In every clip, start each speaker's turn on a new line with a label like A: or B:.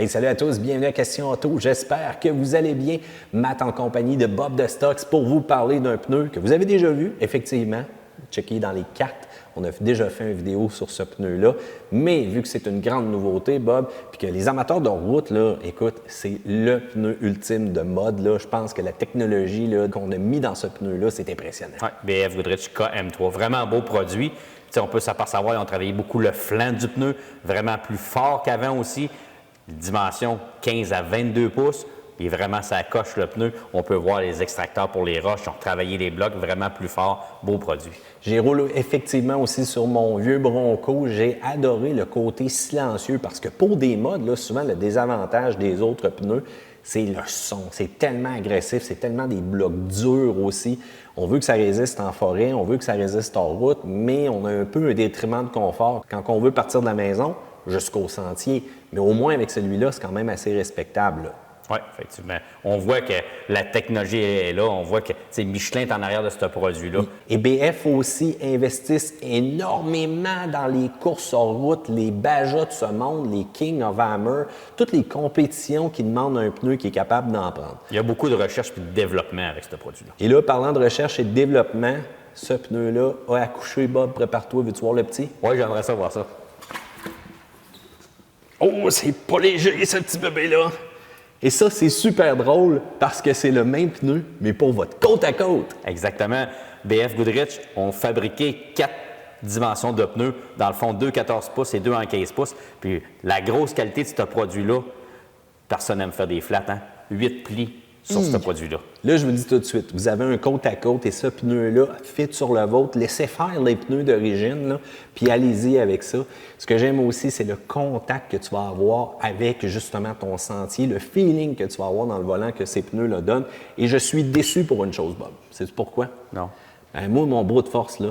A: Hey, salut à tous, bienvenue à Question Auto. J'espère que vous allez bien. Matt en compagnie de Bob de Stocks pour vous parler d'un pneu que vous avez déjà vu, effectivement. Checkez dans les cartes. On a déjà fait une vidéo sur ce pneu-là. Mais vu que c'est une grande nouveauté, Bob, puis que les amateurs de route, là, écoute, c'est le pneu ultime de mode. Là. Je pense que la technologie qu'on a mis dans ce pneu-là, c'est impressionnant.
B: Oui, BF Goodrich KM3. Vraiment beau produit. T'sais, on peut s'apercevoir, ils ont travaillé beaucoup le flanc du pneu, vraiment plus fort qu'avant aussi. Dimension 15 à 22 pouces. Et vraiment, ça coche le pneu. On peut voir les extracteurs pour les roches. Ils ont travaillé les blocs vraiment plus fort. Beau produit.
A: J'ai roulé effectivement aussi sur mon vieux Bronco. J'ai adoré le côté silencieux parce que pour des modes, là, souvent le désavantage des autres pneus, c'est le son. C'est tellement agressif, c'est tellement des blocs durs aussi. On veut que ça résiste en forêt, on veut que ça résiste en route, mais on a un peu un détriment de confort quand on veut partir de la maison jusqu'au sentier. Mais au moins avec celui-là, c'est quand même assez respectable.
B: Oui, effectivement. On voit que la technologie est là. On voit que Michelin est en arrière de ce produit-là.
A: Et BF aussi investissent énormément dans les courses en route, les Baja de ce monde, les King of Hammer, toutes les compétitions qui demandent un pneu qui est capable d'en prendre.
B: Il y a beaucoup de recherche et de développement avec ce produit-là.
A: Et là, parlant de recherche et de développement, ce pneu-là a accouché, Bob. Prépare-toi, veux-tu voir le petit?
B: Oui, j'aimerais ça voir ça.
A: Oh, c'est pas léger, ce petit bébé-là! Et ça, c'est super drôle parce que c'est le même pneu, mais pour votre côte à côte.
B: Exactement. BF Goodrich ont fabriqué 4 dimensions de pneus. Dans le fond, 2 14 pouces et 2 en 15 pouces. Puis la grosse qualité de ce produit-là, personne n'aime faire des flats, hein? 8 plis sur ce produit-là.
A: Là, je vous dis tout de suite, vous avez un côte à côte et ce pneu-là fit sur le vôtre. Laissez faire les pneus d'origine, là, puis allez-y avec ça. Ce que j'aime aussi, c'est le contact que tu vas avoir avec justement ton sentier, le feeling que tu vas avoir dans le volant que ces pneus-là donnent. Et je suis déçu pour une chose, Bob. Sais-tu pourquoi?
B: Non.
A: Ben, moi, mon bras de force, là,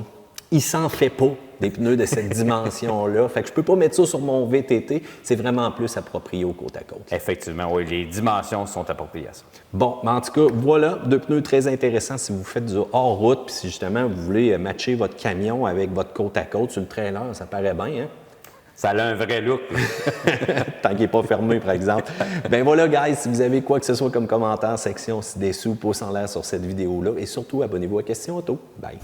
A: il s'en fait pas des pneus de cette dimension-là. Fait que je peux pas mettre ça sur mon VTT. C'est vraiment plus approprié au côte à côte.
B: Effectivement, oui. Les dimensions sont appropriées à ça.
A: Bon, mais en tout cas, voilà, deux pneus très intéressants si vous faites du hors-route, puis si justement vous voulez matcher votre camion avec votre côte à côte sur le trailer, ça paraît bien, hein?
B: Ça a un vrai look.
A: Tant qu'il n'est pas fermé, par exemple. Ben voilà, guys, si vous avez quoi que ce soit comme commentaire, section ci-dessous, pouce en l'air sur cette vidéo-là, et surtout, abonnez-vous à Question Auto. Bye!